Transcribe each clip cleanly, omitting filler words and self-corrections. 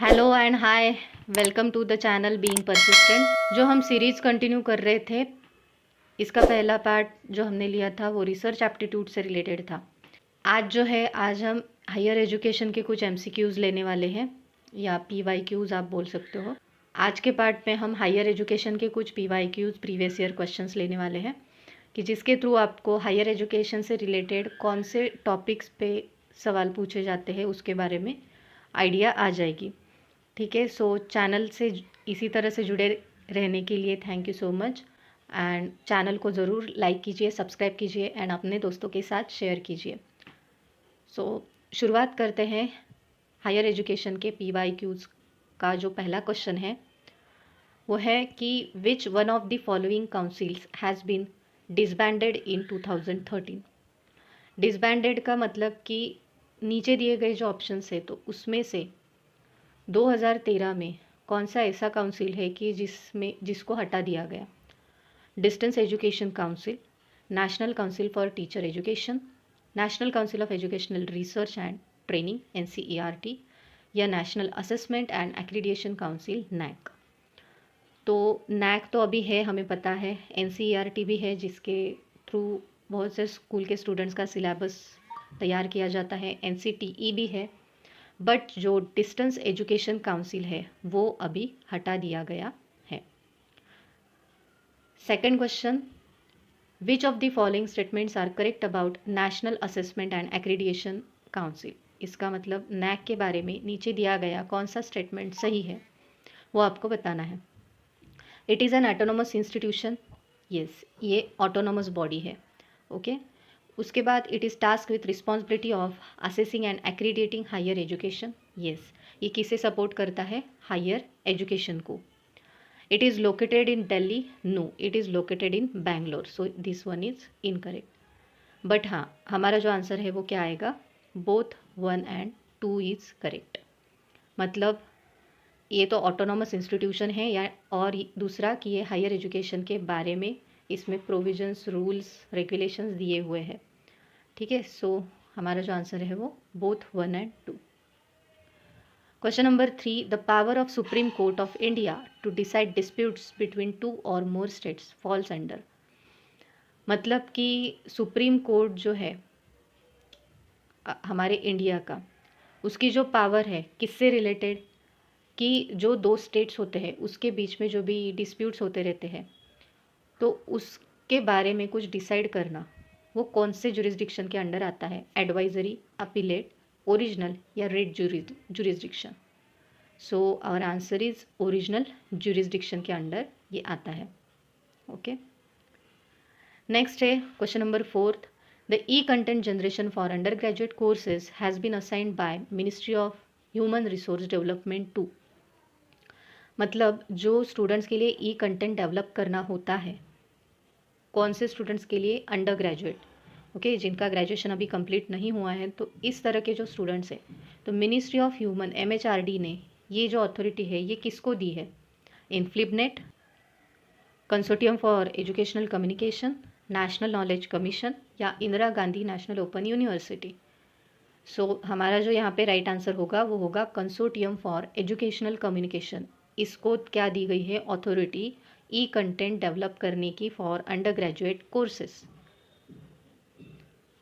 Hello and hi, welcome to the channel being persistent. जो हम series continue कर रहे थे, इसका पहला पार्ट जो हमने लिया था वो रिसर्च एप्टीट्यूड से रिलेटेड था। आज हम हायर एजुकेशन के कुछ एमसीक्यूज़ लेने वाले हैं, या पीवाईक्यूज़ आप बोल सकते हो। आज के पार्ट में हम हायर एजुकेशन के कुछ पीवाईक्यूज़, प्रीवियस ईयर क्वेश्चंस लेने वाले हैं, कि जिसके थ्रू आपको हायर एजुकेशन से रिलेटेड कौन से टॉपिक्स पे सवाल पूछे जाते हैं उसके बारे में आइडिया आ जाएगी। ठीक है, सो चैनल से इसी तरह से जुड़े रहने के लिए thank you so much. And channel को ज़रूर लाइक कीजिए, सब्सक्राइब कीजिए एंड अपने दोस्तों के साथ शेयर कीजिए। सो शुरुआत करते हैं हायर एजुकेशन के पीवाईक्यूज़ का। जो पहला क्वेश्चन है वो है कि which one of the following councils has been disbanded in 2013। Disbanded का मतलब कि नीचे दिए गए जो ऑप्शंस है तो उसमें से 2013 में कौन सा ऐसा काउंसिल है कि जिसको हटा दिया गया। Distance education council, national council for teacher education, national council of educational research and training NCERT, या national assessment and accreditation council NAAC। तो NAAC तो अभी है, हमें पता है। NCERT भी है, जिसके थ्रू बहुत से स्कूल के स्टूडेंट्स का सिलेबस तैयार किया जाता है। NCTE भी है, बट जो डिस्टेंस एजुकेशन काउंसिल है वो अभी हटा दिया गया है। Second question, which of the following statements are correct about national assessment and accreditation council. इसका मतलब NAAC के बारे में नीचे दिया गया कौन सा स्टेटमेंट सही है वो आपको बताना है। It is an autonomous institution, yes, ये ऑटोनोमस बॉडी है। ओके उसके बाद it is task with responsibility of assessing and accrediting higher education, yes, ये किसे सपोर्ट करता है, हायर एजुकेशन को। It is located in Delhi, no, it is located in Bangalore, so this one is incorrect. But हाँ, हमारा जो आंसर है वो क्या आएगा, बोथ 1 एंड 2 इज़ करेक्ट। मतलब ये तो ऑटोनॉमस इंस्टीट्यूशन है, या और दूसरा कि ये हायर एजुकेशन के बारे में इसमें प्रोविजंस, रूल्स, रेगुलेशंस दिए हुए हैं। ठीक है, सो हमारा जो आंसर है वो both 1 and 2। Question number 3, the power of Supreme Court of India to decide disputes between 2 और मोर स्टेट्स फॉल्स अंडर। मतलब कि सुप्रीम कोर्ट जो है हमारे इंडिया का, उसकी जो पावर है किससे रिलेटेड, कि जो 2 स्टेट्स होते हैं उसके बीच में जो भी डिस्प्यूट्स होते रहते हैं तो उसके बारे में कुछ डिसाइड करना, वो कौन से जुरिस्डिक्शन के अंडर आता है, एडवाइजरी, अपीलेट, ओरिजिनल या writ jurisdiction. So our answer is original jurisdiction के अंडर ये आता है। ओके, नेक्स्ट है question number 4, the e content generation for undergraduate courses has been assigned by Ministry of Human Resource Development to. मतलब जो students के लिए ई content develop करना होता है, कौन से स्टूडेंट्स के लिए, अंडर ग्रेजुएट, ओके, जिनका ग्रेजुएशन अभी कंप्लीट नहीं हुआ है, तो इस तरह के जो स्टूडेंट्स हैं, तो मिनिस्ट्री ऑफ ह्यूमन MHRD ने ये जो अथॉरिटी है ये किसको दी है, INFLIBNET, consortium for educational communication, national knowledge commission, या Indira Gandhi national open university. So हमारा जो यहाँ पे राइट आंसर होगा वो होगा कंसोर्टियम फॉर एजुकेशनल कम्युनिकेशन। इसको क्या दी गई है, अथॉरिटी ई कंटेंट डेवलप करने की for undergraduate courses.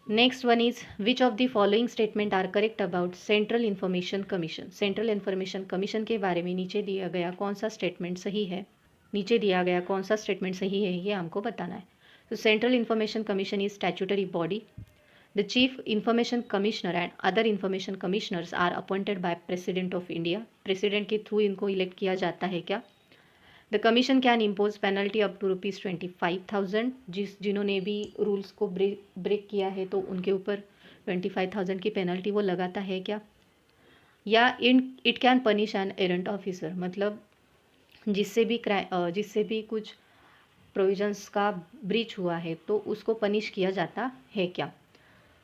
Next one is which of the following statement are correct about central information commission. Central information commission के बारे में नीचे दिया गया कौन सा स्टेटमेंट सही है, नीचे दिया गया कौन सा स्टेटमेंट सही है ये हमको बताना है। तो central information commission is statutory body. The Chief Information Commissioner and other Information Commissioners are appointed by President of India. President के थ्रू इनको इलेक्ट किया जाता है क्या। The Commission can impose penalty up to ₹25,000। जिन्होंने भी रूल्स को break किया है तो उनके ऊपर 25,000 की पेनल्टी वो लगाता है क्या। या it can punish an errant officer, मतलब जिससे भी कुछ प्रोविजंस का ब्रीच हुआ है तो उसको पनिश किया जाता है क्या,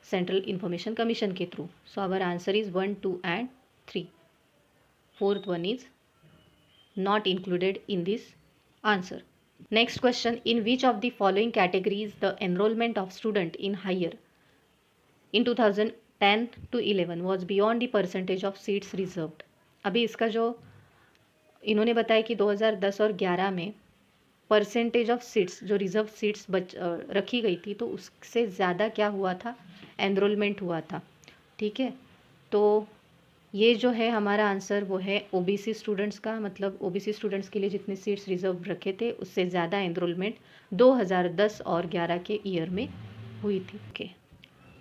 सेंट्रल इंफॉर्मेशन कमीशन के through. So our answer is 1, 2 and 3। Fourth one is not included in this answer. Next question, in which of the following categories the enrolment of student in higher in 2010 to 11 was beyond the percentage of seats reserved। अभी इसका जो इन्होंने बताया कि 2010 और 11 में percentage of seats जो reserve seats रखी गई थी, तो उससे ज़्यादा क्या हुआ था, एनरोलमेंट हुआ था। ठीक है, तो ये जो है हमारा आंसर वो है ओबीसी स्टूडेंट्स का, मतलब ओबीसी स्टूडेंट्स के लिए जितने सीट्स रिजर्व रखे थे उससे ज़्यादा एनरोलमेंट 2010 और 11 के ईयर में हुई थी। Okay,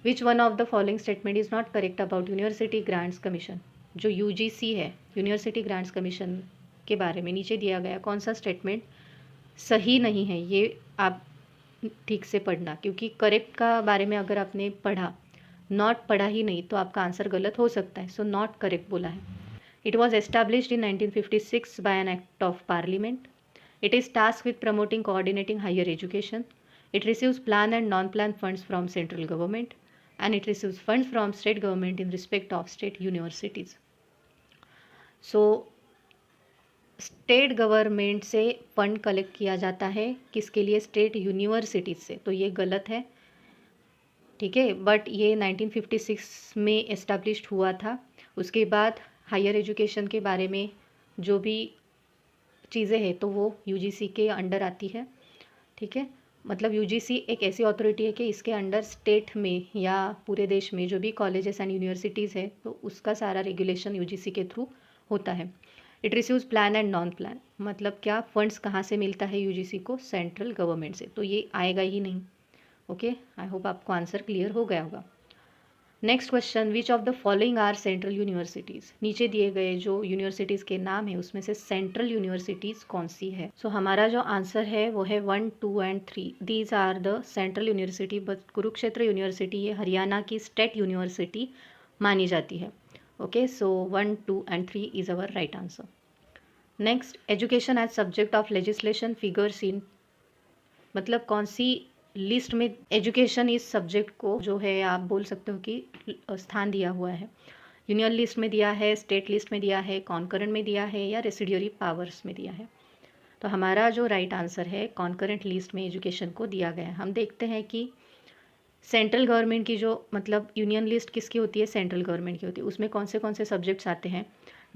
which one of the following statement is not correct about university grants commission. जो यूजीसी है, यूनिवर्सिटी ग्रांट्स कमीशन के बारे में नीचे दिया गया कौन सा स्टेटमेंट सही नहीं है, ये आप ठीक से पढ़ना, क्योंकि करेक्ट का बारे में अगर आपने पढ़ा, नॉट पढ़ा ही नहीं, तो आपका आंसर गलत हो सकता है। सो नॉट करेक्ट बोला है। It was established in 1956 by an act of parliament. It is task with promoting coordinating higher education. It receives plan and non-plan funds from central government, and it receives funds from state government in respect of state universities. So state government से fund collect किया जाता है, किसके लिए, state universities से, तो ये गलत है। ठीक है, बट ये 1956 में एस्टैब्लिश्ड हुआ था। उसके बाद हायर एजुकेशन के बारे में जो भी चीज़ें हैं तो वो यूजीसी के अंडर आती है। ठीक है, मतलब यूजीसी एक ऐसी अथॉरिटी है कि इसके अंडर स्टेट में या पूरे देश में जो भी कॉलेजेस एंड यूनिवर्सिटीज़ है तो उसका सारा रेगुलेशन यूजीसी के थ्रू होता है। It receives plan and non plan, मतलब क्या, फंड्स कहाँ से मिलता है यूजीसी को, सेंट्रल गवर्नमेंट से, तो ये आएगा ही नहीं। ओके, आई होप आपको आंसर क्लियर हो गया होगा। Next question, which of the following are central universities. नीचे दिए गए जो यूनिवर्सिटीज़ के नाम है उसमें से सेंट्रल यूनिवर्सिटीज़ कौन सी है। सो हमारा जो आंसर है वो है 1, 2 and 3। These are the central university, but Kurukshetra university ये हरियाणा की स्टेट यूनिवर्सिटी मानी जाती है। Okay, so 1, 2 and 3 is our right answer. Next, education as subject of legislation figures in, मतलब कौन सी लिस्ट में एजुकेशन इस सब्जेक्ट को जो है आप बोल सकते हो कि स्थान दिया हुआ है। यूनियन लिस्ट में दिया है, स्टेट लिस्ट में दिया है, कॉन्करेंट में दिया है, या रेसिडियरी पावर्स में दिया है। तो हमारा जो राइट आंसर है कॉन्करेंट लिस्ट में एजुकेशन को दिया गया है। हम देखते हैं कि सेंट्रल गवर्नमेंट की जो, मतलब यूनियन लिस्ट किसकी होती है, सेंट्रल गवर्नमेंट की होती है। उसमें कौन से सब्जेक्ट्स आते हैं,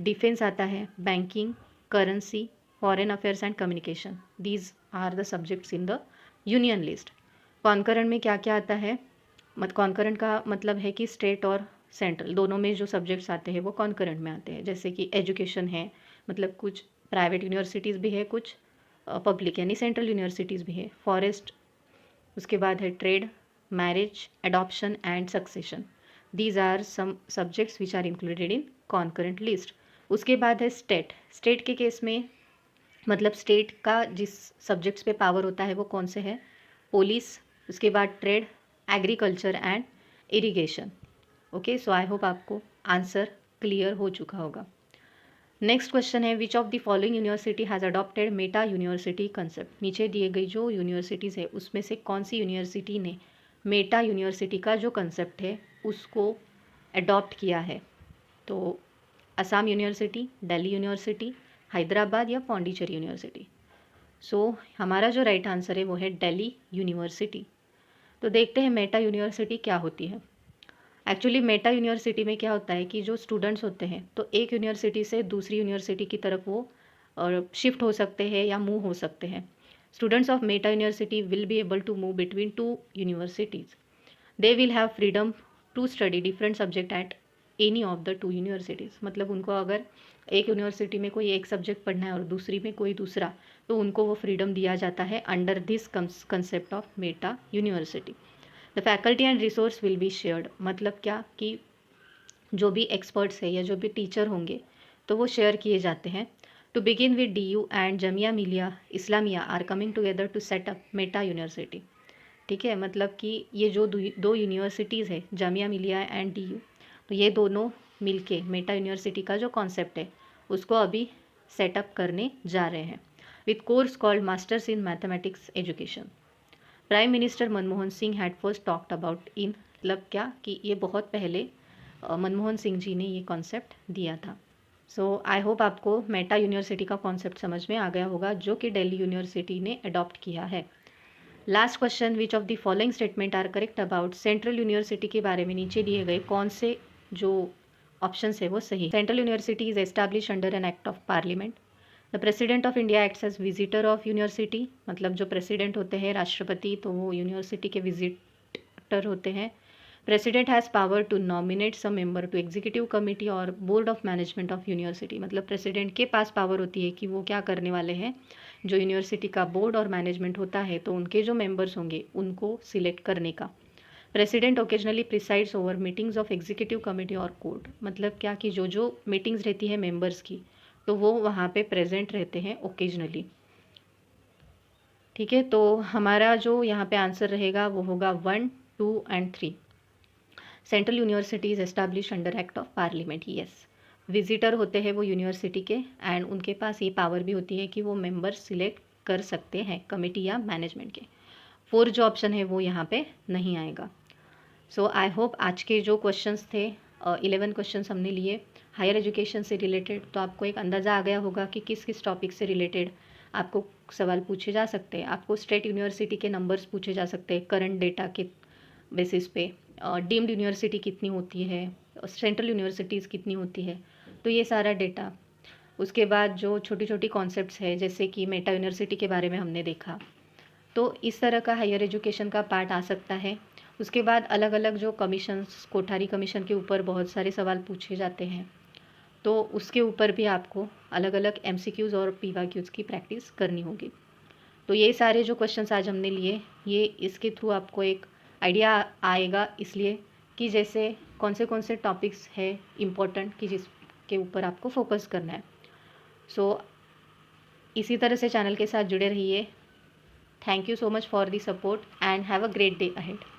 डिफेंस आता है, banking, currency, foreign affairs and communication. These are the subjects in the union list. Concurrent में क्या क्या आता है, कॉन्करेंट का मतलब है कि स्टेट और सेंट्रल दोनों में जो सब्जेक्ट्स आते हैं वो कॉन्करेंट में आते हैं। जैसे कि एजुकेशन है, मतलब कुछ प्राइवेट यूनिवर्सिटीज़ भी है, कुछ पब्लिक यानी सेंट्रल यूनिवर्सिटीज़ भी है। फॉरेस्ट, उसके बाद है trade, marriage, adoption and succession. These are some subjects which are included in concurrent list. उसके बाद है स्टेट। स्टेट के केस में मतलब स्टेट का जिस सब्जेक्ट्स पे पावर होता है वो कौन से है, पुलिस, उसके बाद trade, agriculture and irrigation. Okay, so I hope आपको आंसर क्लियर हो चुका होगा। नेक्स्ट क्वेश्चन है, विच of the following university has adopted Meta university concept. नीचे दिए गई जो यूनिवर्सिटीज़ है उसमें से कौन सी यूनिवर्सिटी ने मेटा यूनिवर्सिटी का जो कंसेप्ट है उसको अडॉप्ट किया है। तो असम यूनिवर्सिटी, दिल्ली यूनिवर्सिटी, हैदराबाद या पौंडीचेरी यूनिवर्सिटी। सो हमारा जो राइट आंसर है वो है दिल्ली यूनिवर्सिटी। तो देखते हैं मेटा यूनिवर्सिटी क्या होती है। एक्चुअली मेटा यूनिवर्सिटी में क्या होता है कि जो स्टूडेंट्स होते हैं तो एक यूनिवर्सिटी से दूसरी यूनिवर्सिटी की तरफ वो शिफ्ट हो सकते हैं या मूव हो सकते हैं। Students of meta university will be able to move between 2 universities. They will have freedom to study different subject at any of the 2 universities. मतलब उनको अगर एक यूनिवर्सिटी में कोई एक सब्जेक्ट पढ़ना है और दूसरी में कोई दूसरा, तो उनको वो फ्रीडम दिया जाता है under this concept of meta university. The faculty and resource will be shared, मतलब क्या कि जो भी एक्सपर्ट्स है या जो भी टीचर होंगे तो वो शेयर किए जाते हैं। To begin with DU and Jamia Millia Islamia are coming together to set up meta university. ठीक है, मतलब कि ये जो दो यूनिवर्सिटीज़ है, जामिया मिलिया एंड DU, तो ये दोनों मिलके मेटा यूनिवर्सिटी का जो कॉन्सेप्ट है उसको अभी सेटअप करने जा रहे हैं with course called masters in mathematics education. Prime minister Manmohan Singh had first talked about in, मतलब क्या कि ये बहुत पहले मनमोहन सिंह जी ने ये कॉन्सेप्ट दिया था। सो आई होप आपको मेटा यूनिवर्सिटी का कॉन्सेप्ट समझ में आ गया होगा जो कि दिल्ली यूनिवर्सिटी ने अडॉप्ट किया है। Last question, which of the following statement are correct about central university के बारे में नीचे दिए गए कौन से जो ऑप्शन है वो सही। Central university is establish under an act of parliament. The president of India acts as visitor of university, मतलब जो प्रेसिडेंट होते हैं राष्ट्रपति, तो वो यूनिवर्सिटी के विजिटर होते हैं। President has power to nominate some member to executive committee और board of management of university, मतलब प्रेसिडेंट के पास पावर होती है कि वो क्या करने वाले हैं, जो यूनिवर्सिटी का बोर्ड और मैनेजमेंट होता है तो उनके जो मेंबर्स होंगे उनको सिलेक्ट करने का। President occasionally presides over meetings of executive committee और कोर्ट, मतलब क्या कि जो मीटिंग्स रहती है मेंबर्स की तो वो वहाँ पे प्रेजेंट रहते हैं ओकेजनली। ठीक है, तो हमारा जो यहाँ पे आंसर रहेगा वो होगा 1, 2 and 3। Central university is establish under act of parliament, yes. Visitor होते हैं वो यूनिवर्सिटी के एंड उनके पास ये पावर भी होती है कि वो मेंबर सिलेक्ट कर सकते हैं कमेटी या मैनेजमेंट के। 4 जो ऑप्शन है वो यहाँ पे नहीं आएगा। सो आई होप आज के जो क्वेश्चंस थे 11 क्वेश्चंस हमने लिए हायर एजुकेशन से रिलेटेड, तो आपको एक अंदाज़ा आ गया होगा कि किस किस टॉपिक से रिलेटेड आपको सवाल पूछे जा सकते हैं। आपको स्टेट यूनिवर्सिटी के नंबर्स पूछे जा सकते हैं करंट डेटा के बेसिस पे, डीम्ड यूनिवर्सिटी कितनी होती है, सेंट्रल यूनिवर्सिटीज़ कितनी होती है, तो ये सारा डेटा। उसके बाद जो छोटी छोटी कॉन्सेप्ट्स है जैसे कि मेटा यूनिवर्सिटी के बारे में हमने देखा, तो इस तरह का हायर एजुकेशन का पार्ट आ सकता है। उसके बाद अलग अलग जो कमीशंस, कोठारी कमीशन के ऊपर बहुत सारे सवाल पूछे जाते हैं, तो उसके ऊपर भी आपको अलग अलग MCQs और PYQs की प्रैक्टिस करनी होगी। तो ये सारे जो क्वेश्चंस आज हमने लिए, ये इसके थ्रू आपको एक आइडिया आएगा, इसलिए कि जैसे कौन से टॉपिक्स है इम्पोर्टेंट कि जिसके ऊपर आपको फोकस करना है। सो इसी तरह से चैनल के साथ जुड़े रहिए। Thank you so much for the support and have a great day ahead.